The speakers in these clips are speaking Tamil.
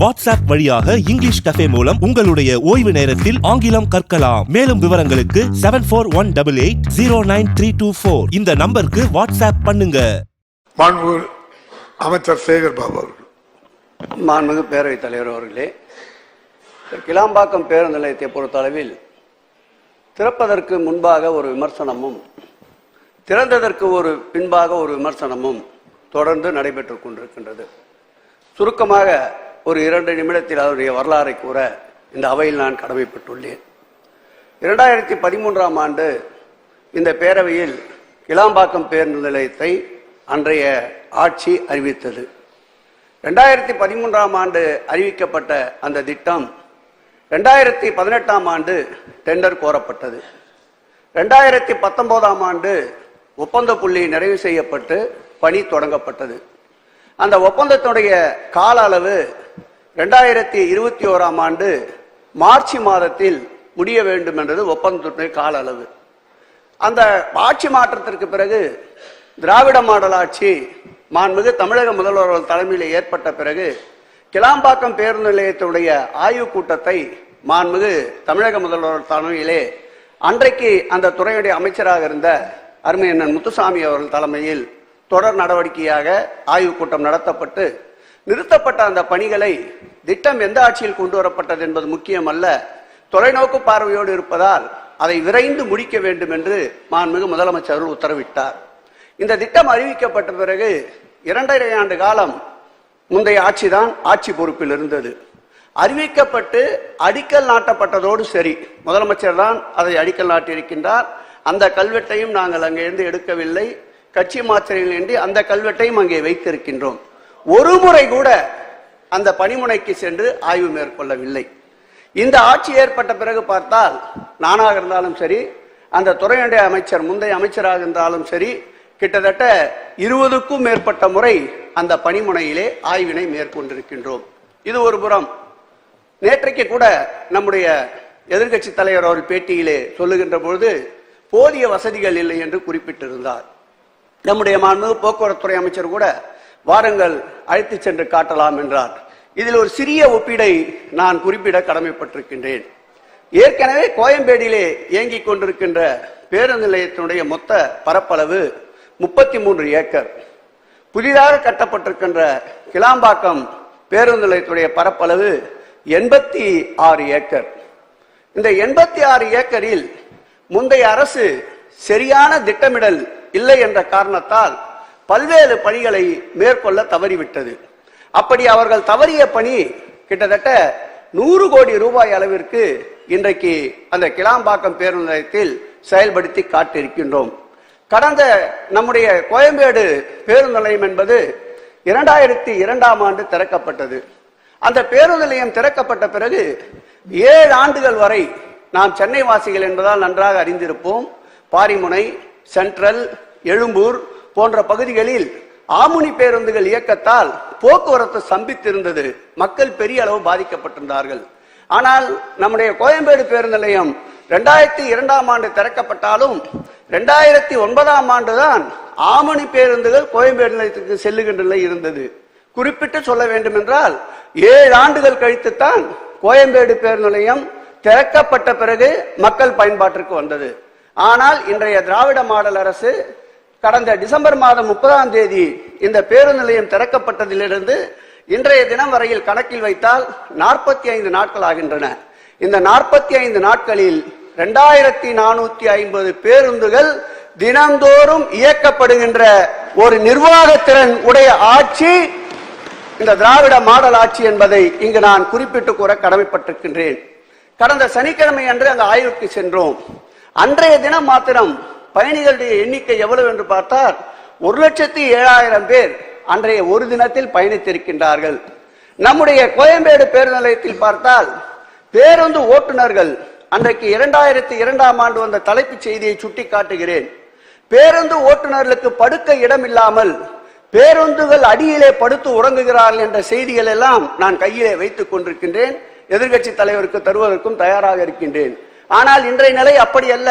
வாட்ஸ்அப் வழியாக இங்கிலீஷ் கஃபே மூலம் உங்களுடைய ஓய்வு நேரத்தில் ஆங்கிலம் கற்கலாம். மேலும் விவரங்களுக்கு 7418809324 இந்த நம்பருக்கு வாட்ஸ்அப் பண்ணுங்க. மாண்புமிகு அமைச்சர் சேகர் பாபு அவர்கள். மாண்புமிகு பேரவைத் தலைவர் அவர்களே, கிளாம்பாக்கம் பேருந்து நிலையத்தை பொறுத்தளவில் திறப்பதற்கு முன்பாக ஒரு விமர்சனமும் திறந்ததற்கு பின்பாக ஒரு விமர்சனமும் தொடர்ந்து நடைபெற்றுக் கொண்டிருக்கின்றது. சுருக்கமாக ஒரு 2 நிமிடத்தில் அவருடைய வரலாறை கூற இந்த அவையில் நான் கடமைப்பட்டுள்ளேன். 2013ஆம் ஆண்டு இந்த பேரவையில் கிளாம்பாக்கம் பேருந்து நிலையத்தை அன்றைய ஆட்சி அறிவித்தது. 2013ஆம் ஆண்டு அறிவிக்கப்பட்ட அந்த திட்டம் 2018ஆம் ஆண்டு டெண்டர் கோரப்பட்டது. 2019ஆம் ஆண்டு ஒப்பந்த புள்ளி நிறைவு செய்யப்பட்டு பணி தொடங்கப்பட்டது. அந்த ஒப்பந்தத்துடைய கால அளவு 2021ஆம் ஆண்டு மார்ச் மாதத்தில் முடிய வேண்டும் என்றது ஒப்பந்தத்துடைய கால அளவு. அந்த ஆட்சி மாற்றத்திற்கு பிறகு திராவிட மாடல் ஆட்சி மாண்புமிகு தமிழக முதல்வர் தலைமையில் ஏற்பட்ட பிறகு கிளாம்பாக்கம் பேருந்து நிலையத்துடைய ஆய்வுக் கூட்டத்தை மாண்புமிகு தமிழக முதல்வர் தலைமையிலே அன்றைக்கு அந்த துறையுடைய அமைச்சராக இருந்த அருமை அண்ணன் முத்துசாமி அவர்கள் தலைமையில் தொடர் நடவடிக்கையாக ஆய்வுக் கூட்டம் நடத்தப்பட்டு நிறுத்தப்பட்ட அந்த பணிகளை திட்டம் எந்த ஆட்சியில் கொண்டு வரப்பட்டது என்பது முக்கியமல்ல, தொலைநோக்கு பார்வையோடு இருப்பதால் அதை விரைந்து முடிக்க வேண்டும் என்று மாண்புமிகு முதலமைச்சர் உத்தரவிட்டார். இந்த திட்டம் அறிவிக்கப்பட்ட பிறகு 2.5 ஆண்டு காலம் முந்தைய ஆட்சிதான் ஆட்சி பொறுப்பில் இருந்தது. அறிவிக்கப்பட்டு அடிக்கல் நாட்டப்பட்டதோடு சரி, முதலமைச்சர் தான் அதை அடிக்கல் நாட்டியிருக்கின்றார். அந்த கல்வெட்டையும் நாங்கள் அங்கிருந்து எடுக்கவில்லை, கட்சி மாற்றங்கள் என்று அந்த கல்வெட்டையும் அங்கே வைத்திருக்கின்றோம். ஒரு முறை கூட அந்த பணிமுனைக்கு சென்று ஆய்வு மேற்கொள்ளவில்லை. இந்த ஆட்சி ஏற்பட்ட பிறகு பார்த்தால் நானாக இருந்தாலும் சரி, அந்த துறையுடைய அமைச்சர் முந்தைய அமைச்சராக இருந்தாலும் சரி, கிட்டத்தட்ட 20க்கும் மேற்பட்ட முறை அந்த பணிமுனையிலே ஆய்வினை மேற்கொண்டிருக்கின்றோம். இது ஒரு புறம். நேற்றைக்கு கூட நம்முடைய எதிர்கட்சி தலைவர் அவர் பேட்டியிலே சொல்லுகின்ற பொழுது போதிய வசதிகள் இல்லை என்று குறிப்பிட்டிருந்தார். நம்முடைய மாண்புமிகு போக்குவரத்துறை அமைச்சர் கூட வாருங்கள் அழைத்து சென்று காட்டலாம் என்றார். இதில் ஒரு சிறிய ஒப்பீடை நான் குறிப்பிட கடமைப்பட்டிருக்கின்றேன். ஏற்கனவே கோயம்பேடிலே இயங்கிக் கொண்டிருக்கின்ற பேருந்து நிலையத்தினுடைய மொத்த பரப்பளவு 33 ஏக்கர். புதிதாக கட்டப்பட்டிருக்கின்ற கிளாம்பாக்கம் பேருந்து நிலையத்துடைய பரப்பளவு 86 ஏக்கர். இந்த 86 ஏக்கரில் முந்தைய அரசு சரியான திட்டமிடல் இல்லை என்ற காரணத்தால் பல்வேறு பணிகளை மேற்கொள்ள தவறிவிட்டது. அப்படி அவர்கள் தவறிய பணி கிட்டத்தட்ட 100 கோடி ரூபாய் அளவிற்கு இன்றைக்கு அந்த கிளாம்பாக்கம் பேருந்து நிலையத்தில் செயல்படுத்தி காட்டியிருக்கின்றோம். கடந்த நம்முடைய கோயம்பேடு பேருந்து நிலையம் என்பது 2002ஆம் ஆண்டு திறக்கப்பட்டது. அந்த பேருந்து நிலையம் திறக்கப்பட்ட பிறகு 7 ஆண்டுகள் வரை நாம் சென்னை வாசிகள் என்பதால் நன்றாக அறிந்திருப்போம், பாரிமுனை, சென்ட்ரல், எழும்பூர் போன்ற பகுதிகளில் ஆமுனி பேருந்துகள் இயக்கத்தால் போக்குவரத்து ஸ்தம்பித்திருந்தது. மக்கள் பெரிய அளவு பாதிக்கப்பட்டிருந்தார்கள். ஆனால் நம்முடைய கோயம்பேடு பேருந்து நிலையம் 2002ஆம் ஆண்டு திறக்கப்பட்டாலும் 2009ஆம் ஆண்டு தான் ஆமணி பேருந்துகள் கோயம்பேடு நிலையத்துக்கு செல்லுகின்ற நிலை இருந்தது. குறிப்பிட்டு சொல்ல வேண்டும் என்றால் 7 ஆண்டுகள் கழித்துத்தான் கோயம்பேடு பேருந்து நிலையம் திறக்கப்பட்ட பிறகு மக்கள் பயன்பாட்டிற்கு வந்தது. ஆனால் இன்றைய திராவிட மாடல் அரசு கடந்த டிசம்பர் மாதம் 30ஆம் தேதி இந்த பேருந்து நிலையம் திறக்கப்பட்டதிலிருந்து இன்றைய தினம் வரையில் கணக்கில் வைத்தால் 45 நாட்கள் ஆகின்றன. இந்த 45 நாட்களில் 2450 பேருந்துகள் தினந்தோறும் இயக்கப்படுகின்ற ஒரு நிர்வாகத்திறன் உடைய ஆட்சி இந்த திராவிட மாடல் ஆட்சி என்பதை இங்கு நான் குறிப்பிட்டு கூற கடமைப்பட்டிருக்கின்றேன். கடந்த சனிக்கிழமை அன்று அந்த ஆய்வுக்கு சென்றோம். அன்றைய தினம் மாத்திரம் பயணிகளுடைய எண்ணிக்கை எவ்வளவு என்று பார்த்தால் 1,07,000 பேர் அன்றைய ஒரு தினத்தில் பயணித்திருக்கின்றார்கள். நம்முடைய கோயம்பேடு பேருந்து நிலையத்தில் பார்த்தால் பேருந்து ஓட்டுநர்கள் அன்றைக்கு 2002ஆம் ஆண்டு வந்த தலைப்புச் செய்தியை சுட்டி காட்டுகிறேன். பேருந்து ஓட்டுநர்களுக்கு படுக்க இடம் இல்லாமல் பேருந்துகள் அடியிலே படுத்து உறங்குகிறார்கள் என்ற செய்திகள் எல்லாம் நான் கையிலே வைத்துக் கொண்டிருக்கின்றேன். எதிர்கட்சி தலைவருக்கு தருவதற்கும் தயாராக இருக்கின்றேன். ஆனால் இன்றைய நிலை அப்படி அல்ல.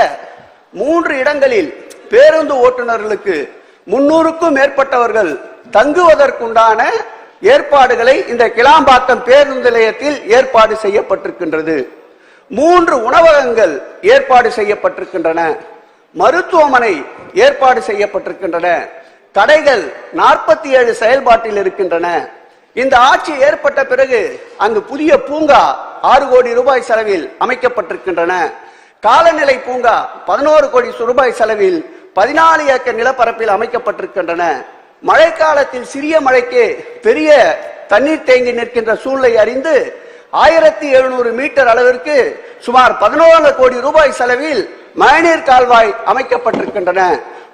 3 இடங்களில் பேருந்து ஓட்டுநர்களுக்கு 300க்கும் மேற்பட்டவர்கள் தங்குவதற்குண்டான ஏற்பாடுகளை இந்த கிளாம்பாக்கம் பேருந்து நிலையத்தில் ஏற்பாடு செய்யப்பட்டிருக்கின்றது. 3 உணவகங்கள் ஏற்பாடு செய்யப்பட்டிருக்கின்றன. மருத்துவமனை ஏற்பாடு செய்யப்பட்டிருக்கின்றன. கடைகள் 47 செயல்பாட்டில் இருக்கின்றன. இந்த ஆட்சி ஏற்பட்ட பிறகு அங்கு புதிய பூங்கா 6 கோடி ரூபாய் செலவில் அமைக்கப்பட்டிருக்கின்றன. காலநிலை பூங்கா 11 கோடி ரூபாய் செலவில் 14 ஏக்கர் நிலப்பரப்பில் அமைக்கப்பட்டிருக்கின்றன. மழைக்காலத்தில் சிறிய மழைக்கு பெரிய தண்ணீர் தேங்கி நிற்கின்ற சூழ்நிலை அறிந்து 1700 மீட்டர் அளவிற்கு சுமார் 14 கோடி ரூபாய் செலவில் மழைநீர் கால்வாய் அமைக்கப்பட்டிருக்கின்றன.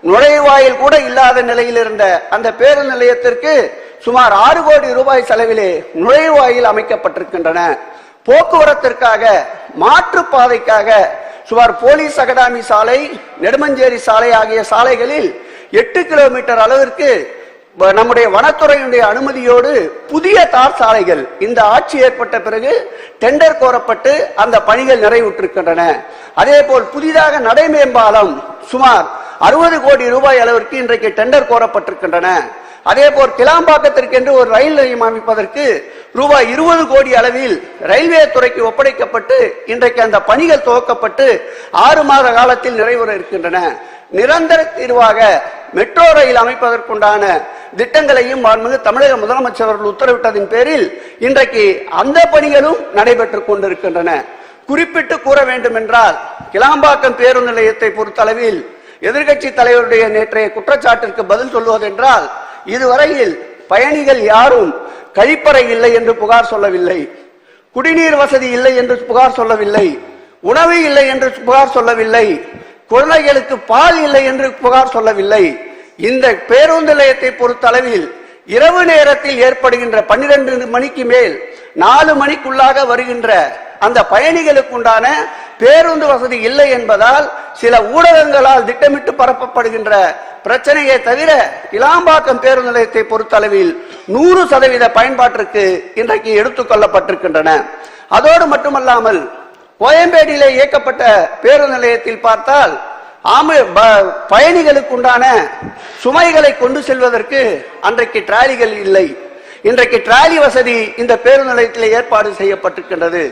நுழைவாயில் கூட இல்லாத நிலையில் இருந்த அந்த பேருந்து நிலையத்திற்கு சுமார் 6 கோடி ரூபாய் செலவிலே நுழைவாயில் அமைக்கப்பட்டிருக்கின்றன. போக்குவரத்திற்காக மாற்றுப்பாதைக்காக சுமார் போலீஸ் அகாடமி சாலை, நெடுமஞ்சேரி சாலை ஆகிய சாலைகளில் 8 கிலோமீட்டர் அளவிற்கு நம்முடைய வனத்துறையினுடைய அனுமதியோடு புதிய தார் சாலைகள் இந்த ஆட்சி ஏற்பட்ட பிறகு டெண்டர் கோரப்பட்டு அந்த பணிகள் நிறைவுற்றிருக்கின்றன. அதே போல் புதிதாக நடைமேம்பாலம் சுமார் 60 கோடி ரூபாய் அளவிற்கு இன்றைக்கு டெண்டர் கோரப்பட்டிருக்கின்றன. அதே போல் கிளாம்பாக்கத்திற்கு என்று ஒரு ரயில் நிலையம் அமைப்பதற்கு ரூபாய் 20 கோடி அளவில் ரயில்வே துறைக்கு ஒப்படைக்கப்பட்டு இன்றைக்கு அந்த பணிகள் துவக்கப்பட்டு 6 மாத காலத்தில் நிறைவேற இருக்கின்றன. நிரந்தர தீர்வாக மெட்ரோ ரயில் அமைப்பதற்குண்டான திட்டங்களையும் மாண்புமிகு தமிழக முதலமைச்சர் அவர்கள் உத்தரவிட்டதின் பேரில் இன்றைக்கு அந்த பணிகளும் நடைபெற்றுக் கொண்டிருக்கின்றன. குறிப்பிட்டு கூற வேண்டும் என்றால் கிளாம்பாக்கம் பேருந்து நிலையத்தை பொறுத்தளவில் எதிர்கட்சி தலைவருடைய நேற்றைய குற்றச்சாட்டிற்கு பதில் சொல்வதென்றால் இதுவரையில் பயணிகள் யாரும் கழிப்பறை இல்லை என்று புகார் சொல்லவில்லை, குடிநீர் வசதி இல்லை என்று புகார் சொல்லவில்லை, உணவு இல்லை என்று புகார் சொல்லவில்லை, குழந்தைகளுக்கு பால் இல்லை என்று புகார் சொல்லவில்லை. இந்த பேருந்து நிலையத்தை பொறுத்தளவில் இரவு நேரத்தில் ஏற்படுகின்ற 12 மணிக்கு மேல் 4 மணிக்குள்ளாக வருகின்ற அந்த பயணிகளுக்கு உண்டான பேருந்து வசதி இல்லை என்பதால் சில ஊடகங்களால் திட்டமிட்டு பரப்பப்படுகின்ற பிரச்சனையை தவிர கிளாம்பாக்கம் பேருந்து நிலையத்தை பொறுத்தளவில் 100% பயன்பாட்டிற்கு இன்றைக்கு எடுத்துக் கொள்ளப்பட்டிருக்கின்றன. அதோடு மட்டுமல்லாமல் கோயம்பேடியிலே இயக்கப்பட்ட பேருந்து நிலையத்தில் பார்த்தால் பயணிகளுக்கு உண்டான சுமைகளை கொண்டு செல்வதற்கு அன்றைக்கு டிராலிகள் இல்லை. இன்றைக்கு டிராலி வசதி இந்த பேருந்து நிலையத்தில் ஏற்பாடு செய்யப்பட்டிருக்கின்றது.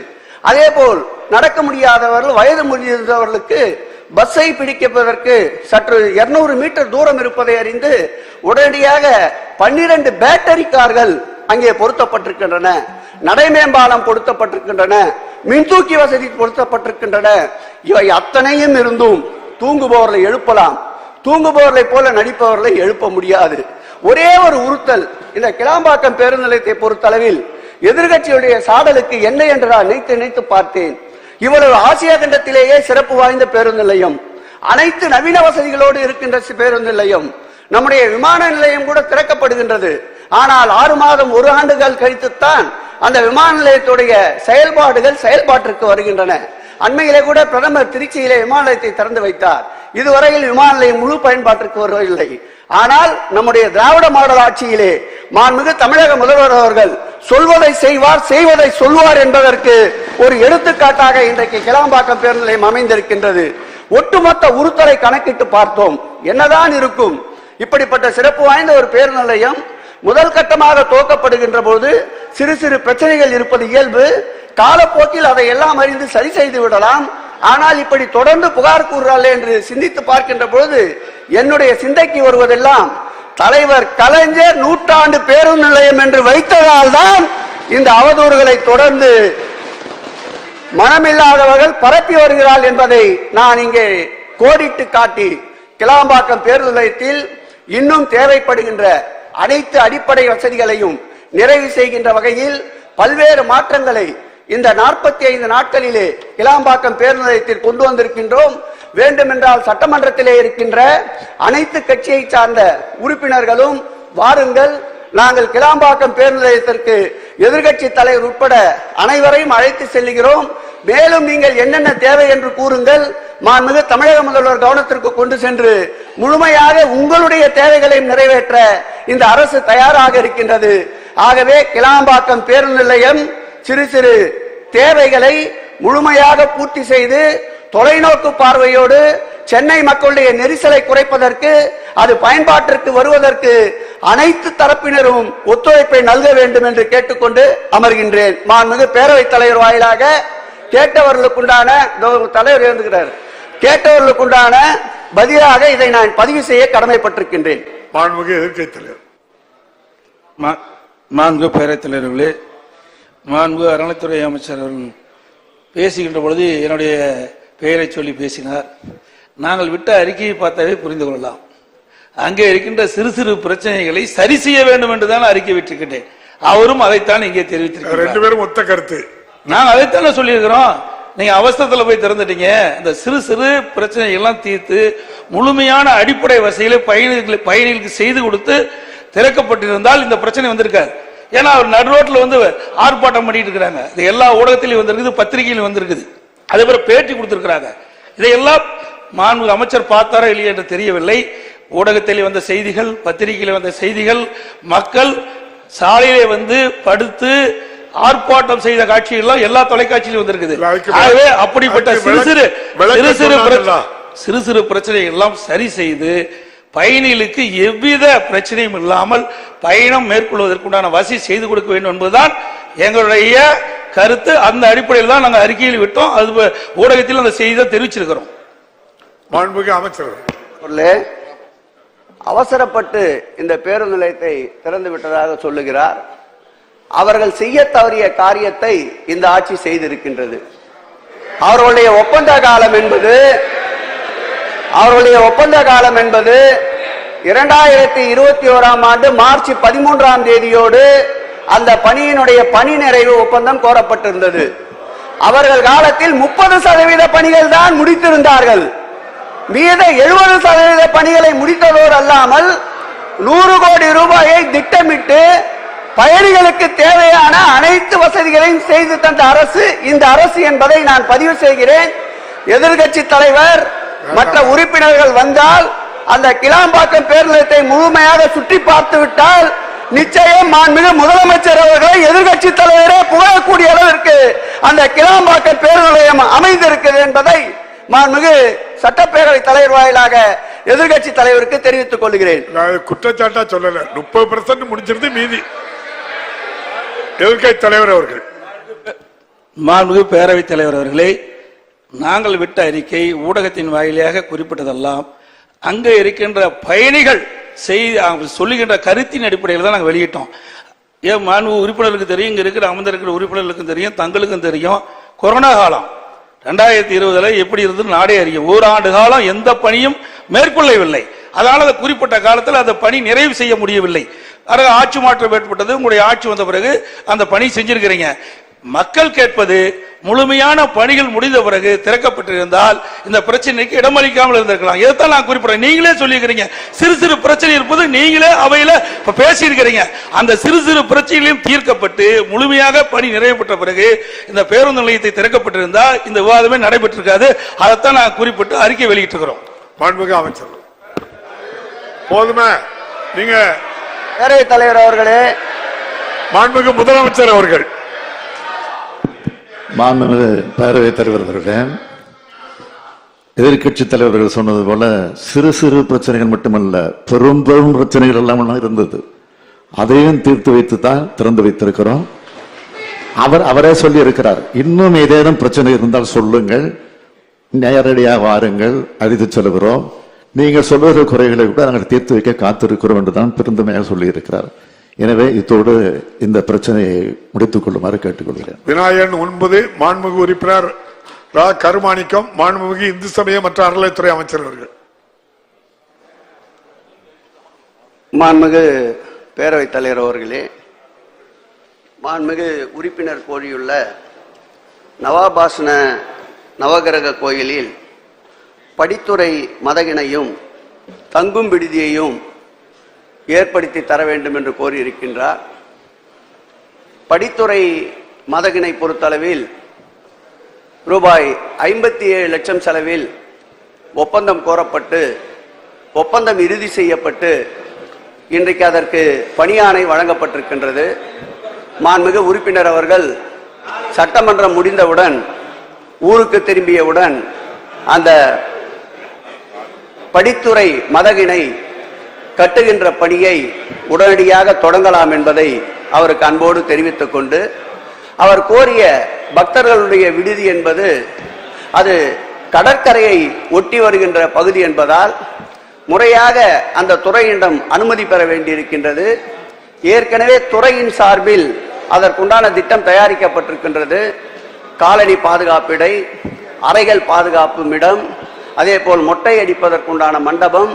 அதே போல் நடக்க முடியாதவர்கள், வயது முதிர்ந்தவர்களுக்கு பஸ்ஸை பிடிப்பதற்கு சற்று 200 மீட்டர் தூரம் இருப்பதை அறிந்து உடனடியாக 12 பேட்டரி கார்கள் அங்கே பொருத்தப்பட்டிருக்கின்றன. நடைமேம்பாலம் பொருத்தப்பட்டிருக்கின்றன. மின்தூக்கி வசதி பொருத்தப்பட்டிருக்கின்றன. இவை அத்தனையும் இருந்தும் தூங்குபவர்களை எழுப்பலாம், தூங்குபவர்களை போல நடிப்பவர்களை எழுப்ப முடியாது. ஒரே ஒரு உறுத்தல் இந்த கிளாம்பாக்கம் பேருந்து நிலையத்தை பொறுத்தளவில் எதிர்கட்சியுடைய சாடலுக்கு என்ன என்று நான் நினைத்து பார்த்தேன். இவ்வளவு ஆசியா கண்டத்திலேயே சிறப்பு வாய்ந்த பேருந்து நிலையம், அனைத்து நவீன வசதிகளோடு இருக்கின்ற பேருந்து நிலையம், நம்முடைய விமான நிலையம் கூட திறக்கப்படுகின்றது. ஆனால் 6 மாதம் 1 ஆண்டுகள் கழித்துத்தான் அந்த விமான நிலையத்துடைய செயல்பாடுகள் செயல்பாட்டிற்கு வருகின்றன. அண்மையிலே கூட பிரதமர் திருச்சியிலே விமான நிலையத்தை திறந்து வைத்தார். இதுவரையில் விமான நிலையம் முழு பயன்பாட்டிற்கு வருவதில்லை. ஆனால் நம்முடைய திராவிட மாடல் ஆட்சியிலே மாண்புமிகு தமிழக முதல்வர் அவர்கள் சொல்வதை செய்வார், செய்வதை சொல்வார் என்பதற்கு ஒரு எடுத்துக்காட்டாக இன்றைக்கு கிளாம்பாக்கம் பேருந்து நிலையம் அமைந்திருக்கின்றது. ஒட்டுமொத்த உறுத்தலை கணக்கிட்டு பார்த்தோம், என்னதான் இருக்கும். இப்படிப்பட்ட சிறப்பு வாய்ந்த ஒரு பேருந்து நிலையம் முதல் கட்டமாக துவக்கப்படுகின்ற போது சிறு சிறு பிரச்சனைகள் இருப்பது இயல்பு. காலப்போக்கில் அதை எல்லாம் அறிந்து சரி செய்து விடலாம். ஆனால் இப்படி தொடர்ந்து புகார் கூறுறாள் என்று சிந்தித்து பார்க்கின்ற பொழுது என்னுடைய சிந்தைக்கு வருவதெல்லாம் தலைவர் கலைஞர் 100 பேருந்து நிலையம் என்று வைத்ததால் தான் இந்த அவதூறுகளை தொடர்ந்து மனமில்லாதவர்கள் பரப்பி வருகிறாள் என்பதை நான் இங்கே கோடிட்டு காட்டி கிளாம்பாக்கம் பேருந்து நிலையத்தில் இன்னும் தேவைப்படுகின்ற அனைத்து அடிப்படை வசதிகளையும் நிறைவு செய்கின்ற வகையில் பல்வேறு மாற்றங்களை இந்த 45 நாட்களிலே கிளாம்பாக்கம் பேருந்து நிலையத்தில் கொண்டு வந்திருக்கின்றோம். வேண்டுமென்றால் சட்டமன்றத்திலே இருக்கின்ற அனைத்து கட்சியை சார்ந்த உறுப்பினர்களும் வாருங்கள், நாங்கள் கிளாம்பாக்கம் பேருந்து நிலையத்திற்கு எதிர்கட்சி தலைவர் உட்பட அனைவரையும் அழைத்து செல்கிறோம். மேலும் நீங்கள் என்னென்ன தேவை என்று கூறுங்கள், மாண்புமிகு தமிழக முதல்வர் கவனத்திற்கு கொண்டு சென்று முழுமையாக உங்களுடைய தேவைகளையும் நிறைவேற்ற இந்த அரசு தயாராக இருக்கின்றது. ஆகவே கிளாம்பாக்கம் பேருந்து நிலையம் சிறு சிறு தேவைகளை முழுமையாக பூர்த்தி செய்து தொலைநோக்கு பார்வையோடு சென்னை மக்களுடைய நெரிசலை குறைப்பதற்கு, அது பயன்பாட்டிற்கு வருவதற்கு அனைத்து தரப்பினரும் ஒத்துழைப்பை நல்க வேண்டும் என்று கேட்டுக்கொண்டு அமர்கின்றேன். மாண்புமிகு பேரவைத் தலைவர் வாயிலாக கேட்டவர்களுக்குண்டான தலைவர் இருந்துகிறார், கேட்டவர்களுக்குண்டான பதிலாக இதை நான் பதிவு செய்ய கடமைப்பட்டிருக்கின்றேன். மாண்புமிகு எதிர்க்கட்சித் தலைவர். மாண்புமிகு பேரவைத் தலைவர்களே, மாண்புமிகு அறநிலைத்துறை அமைச்சர் அவர்கள் பேசுகின்ற பொழுது என்னுடைய பெயரை சொல்லி பேசினார். நாங்கள் விட்ட அறிக்கையை பார்த்தாவே புரிந்து கொள்ளலாம். அங்கே இருக்கின்ற சிறு சிறு பிரச்சனைகளை சரி செய்ய வேண்டும் என்றுதான் அறிக்கை விட்டிருக்கின்றேன். அவரும் அதைத்தான் இங்கே தெரிவித்திருக்கிறார். ரெண்டு பேரும் ஒத்த கருத்து. நாங்கள் அதைத்தானே சொல்லியிருக்கிறோம். நீங்க அவசரத்தில் போய் திறந்துட்டீங்க. இந்த சிறு சிறு பிரச்சனை எல்லாம் தீர்த்து முழுமையான அடிப்படை வசதிகளை பயணிகளுக்கு செய்து கொடுத்து திறக்கப்பட்டிருந்தால் இந்த பிரச்சனை வந்திருக்காது. ஏன்னா அவர் நடு ரோட்ல வந்து ஆர்ப்பாட்டம் பண்ணிட்டு இருக்கிறாங்க. இது எல்லா ஊடகத்திலையும் வந்திருக்குது, பத்திரிகையிலும் வந்திருக்குது. அதே போல பேட்டி கொடுத்திருக்கிறாங்க. இதையெல்லாம் மாண்புமிகு அமைச்சர் பார்த்தாரா இல்லையா என்று தெரியவில்லை. ஊடகத்தில் வந்த செய்திகள், பத்திரிகையில் வந்த செய்திகள், மக்கள் சாலையிலே வந்து படுத்து ஆர்ப்பாட்டம் செய்த காட்சிகள் எல்லா தொலைக்காட்சியிலும் வந்திருக்குது. ஆகவே அப்படிப்பட்ட சிறு சிறு பிரச்சனைகள் எல்லாம் சரி செய்து பயணிகளுக்கு எவ்வித பிரச்சனையும் இல்லாமல் பயணம் மேற்கொள்வதற்குண்டான வசதி செய்து கொடுக்க வேண்டும் என்பதுதான் எங்களுடைய கருத்து. அந்த அடிப்படையில் தான் நாங்கள் அறிக்கையில் விட்டோம். அது ஊடகத்தில் அந்த செய்தியை தெரிவிச்சிருக்கிறோம். மாண்புமிகு அமைச்சர் அவசரப்பட்டு இந்த பேருந்து நிலையத்தை திறந்து விட்டதாக சொல்லுகிறார். அவர்கள் செய்ய தவறிய காரியத்தை இந்த ஆட்சி செய்திருக்கின்றது. அவர்களுடைய ஒப்பந்த காலம் என்பது 2021 ஆண்டு மார்ச் 13ஆம் தேதியோடு அந்த பணியினுடைய பணி நிறைவு ஒப்பந்தம் கோரப்பட்டிருந்தது. அவர்கள் காலத்தில் 30% பணிகள் தான் முடித்திருந்தார்கள். மீத 70% பணிகளை முடித்ததோடு அல்லாமல் 100 கோடி ரூபாயை திட்டமிட்டு பயணிகளுக்கு தேவையான அனைத்து வசதிகளையும் செய்து தந்த அரசு இந்த அரசு என்பதை நான் பதிவு செய்கிறேன். எதிர்க்கட்சி தலைவர் மற்ற உறுப்பினர்கள் வந்தால் அந்த கிளாம்பாக்கம் பேருந்தத்தை முழுமையாக சுற்றி பார்த்து விட்டால் நிச்சயம் மாண்புமிகு முதலமைச்சர் அவர்களை எதிர்க்கட்சி தலைவரே புகழக்கூடிய அளவிற்கு அந்த கிளாம்பாக்கம் பேருந்து நிலையம் அமைந்திருக்கிறது என்பதை மாண்புமிகு சட்டப்பேரவை தலைவர் வாயிலாக எதிர்க்கட்சி தலைவருக்கு தெரிவித்துக் கொள்கிறேன். குற்றச்சாட்டா சொல்லல, 30% முடிஞ்சிருந்து மீதி. எதிர்க்கட்சி தலைவர் அவர்கள். மாண்புமிகு பேரவைத் தலைவர் அவர்களே, நாங்கள் விட்ட அறிக்கை ஊடகத்தின் வாயிலாக குறிப்பிட்டதெல்லாம் அங்கே இருக்கின்ற பயணிகள் சொல்லுகின்ற கருத்தின் அடிப்படையில் தான் நாங்கள் வெளியிட்டோம். ஏன் மாண்பு உறுப்பினருக்கு தெரியும், இங்க இருக்கிற அமர்ந்திருக்கிற உறுப்பினர்களுக்கும் தெரியும், தங்களுக்கும் தெரியும். கொரோனா காலம் 2020 எப்படி இருந்தது நாடே அறியும். ஓராண்டு காலம் எந்த பணியும் மேற்கொள்ளவில்லை. அதனால அந்த குறிப்பிட்ட காலத்தில் அந்த பணி நிறைவு செய்ய முடியவில்லை. ஆட்சி மாற்றம் ஏற்பட்டது. உங்களுடைய ஆட்சி வந்த பிறகு அந்த பணி செஞ்சிருக்கிறீங்க. மக்கள் கேட்பது முழுமையான பணிகள் முடிந்த பிறகு திறக்கப்பட்டிருந்தால் இந்த பிரச்சனைக்கு இடமளிக்காமல் இருந்திருக்கலாம். இதைத்தான் நான் குறிப்பிடுறேன். நீங்களே சொல்லியிருக்கிறீங்க சிறு சிறு பிரச்சனை இருப்பது, நீங்களே அவையில பேசியிருக்கிறீங்க. அந்த சிறு சிறு பிரச்சனைகளையும் தீர்க்கப்பட்டு முழுமையாக பணி நிறைவு பெற்ற பிறகு இந்த பேருந்து நிலையத்தை திறக்கப்பட்டிருந்தால் இந்த விவாதமே நடைபெற்றிருக்காது. அதைத்தான் நான் குறிப்பிட்டு அறிக்கை வெளியிட்டிருக்கிறோம். மாண்புமிகு அமைச்சர் போதுமே. நீங்க பேரவைத் தலைவர் அவர்களே, மாண்புமிகு முதலமைச்சர் அவர்கள். மாண்புமிகு பேரவைத் தலைவர் அவர்களே, எதிர்கட்சி தலைவர்கள் சொன்னது போல சிறு சிறு பிரச்சனைகள் மட்டுமல்ல, பெரும் பெரும் பிரச்சனைகள் எல்லாம் இருந்தது. அதையும் தீர்த்து வைத்து தான் திறந்து வைத்திருக்கிறோம். அவரே சொல்லி இருக்கிறார், இன்னும் ஏதேனும் பிரச்சனை இருந்தால் சொல்லுங்கள், நேரடியாக வாருங்கள், அழைத்து செல்கிறோம். நீங்கள் சொல்லுகிற குறைகளை கூட நாங்கள் தீர்த்து வைக்க காத்திருக்கிறோம் என்றுதான் பெருந்தமையாக சொல்லி இருக்கிறார். எனவே இத்தோடு இந்த பிரச்சனையை முடித்துக் கொள்ளுமாறு கேட்டுக்கொள்கிறேன். விநாயகன் 9 மாண்புமிகு உறுப்பினர் ரா கருமாணிக்கம், மாண்புமிகு இந்து சமய மற்றும் அறநிலைத்துறை அமைச்சர் அவர்கள். மாண்புமிகு பேரவைத் தலைவர் அவர்களே, மாண்புமிகு உறுப்பினர் கோரியுள்ள நவாபாசன நவகிரக கோயிலில் படித்துறை மதகினையும் தங்கும் விடுதியையும் ஏற்படுத்தி தர வேண்டும் என்று கோரியிருக்கின்றார். படித்துறை மதகினை பொறுத்தளவில் ரூபாய் 57 லட்சம் செலவில் ஒப்பந்தம் கோரப்பட்டு ஒப்பந்தம் இறுதி செய்யப்பட்டு இன்றைக்கு அதற்கு பணியாணை வழங்கப்பட்டிருக்கின்றது. மாண்புமிகு உறுப்பினர் அவர்கள் சட்டமன்றம் முடிந்தவுடன் ஊருக்கு திரும்பியவுடன் அந்த படித்துறை மதகினை கட்டுகின்ற பணியை உடனடியாக தொடங்கலாம் என்பதை அவருக்கு அன்போடு தெரிவித்துக் கொண்டு, அவர் கோரிய பக்தர்களுடைய விடுதி என்பது அது கடற்கரையை ஒட்டி வருகின்ற பகுதி என்பதால் முறையாக அந்த துறையிடம் அனுமதி பெற வேண்டியிருக்கின்றது. ஏற்கனவே துறையின் சார்பில் அதற்குண்டான திட்டம் தயாரிக்கப்பட்டிருக்கின்றது. காலனி பாதுகாப்பிடை, அறைகள் பாதுகாப்பும் இடம், அதே போல் மொட்டை அடிப்பதற்குண்டான மண்டபம்,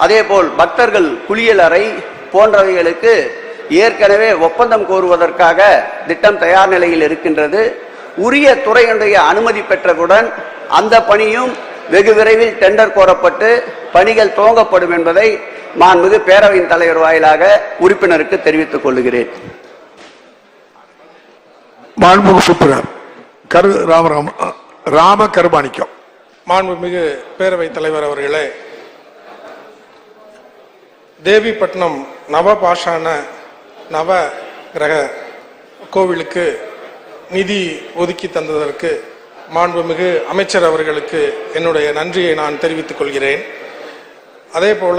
அதே போல் பக்தர்கள் குளியல் அறை போன்றவைகளுக்கு ஏற்கனவே ஒப்பந்தம் கோருவதற்காக திட்டம் தயார் நிலையில் இருக்கின்றது. உரிய துறையினுடைய அனுமதி பெற்றவுடன் அந்த பணியும் வெகு விரைவில் டெண்டர் கோரப்பட்டு பணிகள் துவங்கப்படும் என்பதை மாண்புமிகு பேரவையின் தலைவர் வாயிலாக உறுப்பினருக்கு தெரிவித்துக் கொள்கிறேன். மாண்புமிகு உறுப்பினர் ராம கருமாணிக்கம். மாண்புமிகு பேரவைத் தலைவர் அவர்களே, தேவிப்பட்டினம் நவபாஷான நவ கிரக கோவிலுக்கு நிதி ஒதுக்கி தந்ததற்கு மாண்புமிகு அமைச்சர் அவர்களுக்கு என்னுடைய நன்றியை நான் தெரிவித்துக் கொள்கிறேன். அதே போல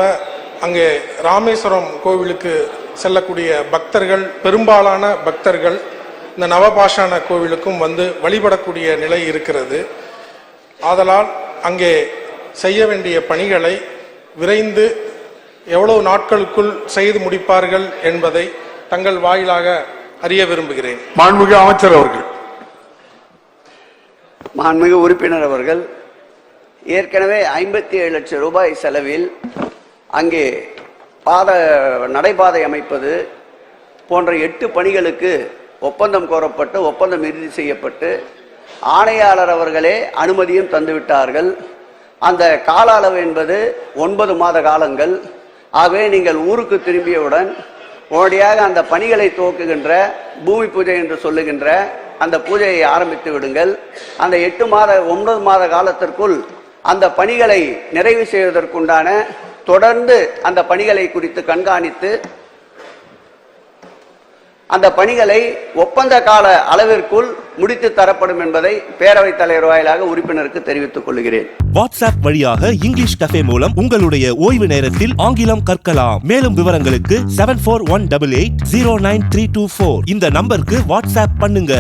அங்கே ராமேஸ்வரம் கோவிலுக்கு செல்லக்கூடிய பக்தர்கள், பெரும்பாலான பக்தர்கள் இந்த நவபாஷான கோவிலுக்கும் வந்து வழிபடக்கூடிய நிலை இருக்கிறது. ஆதலால் அங்கே செய்ய வேண்டிய பணிகளை விரைந்து எவ்வளவு நாட்களுக்குள் செய்து முடிப்பார்கள் என்பதை தங்கள் வாயிலாக அறிய விரும்புகிறேன். மாண்புமிகு அமைச்சர் அவர்கள். மாண்புமிகு உறுப்பினர் அவர்கள், ஏற்கனவே 57 லட்சம் ரூபாய் செலவில் அங்கே நடைபாதை அமைப்பது போன்ற 8 பணிகளுக்கு ஒப்பந்தம் கோரப்பட்டு ஒப்பந்தம் இறுதி செய்யப்பட்டு ஆணையாளர் அவர்களே அனுமதியும் தந்துவிட்டார்கள். அந்த கால அளவு என்பது 9 மாத காலங்கள். ஆகவே நீங்கள் ஊருக்கு திரும்பியவுடன் உடனடியாக அந்த பணிகளை துவக்குகின்ற பூமி பூஜை என்று சொல்லுகின்ற அந்த பூஜையை ஆரம்பித்து விடுங்கள். அந்த 9 மாத காலத்திற்குள் அந்த பணிகளை நிறைவு செய்வதற்குண்டான தொடர்ந்து அந்த பணிகளை குறித்து கண்காணித்து அந்த பணிகளை ஒப்பந்த கால அளவிற்குள் முடித்து தரப்படும் என்பதை பேரவைத் தலைவர் வாயிலாக உறுப்பினருக்கு தெரிவித்துக் கொள்கிறேன். வாட்ஸ்அப் வழியாக இங்கிலீஷ் கஃபே மூலம் உங்களுடைய ஓய்வு நேரத்தில் ஆங்கிலம் கற்கலாம். மேலும் விவரங்களுக்கு 7418809324 இந்த நம்பருக்கு வாட்ஸ்அப் பண்ணுங்க.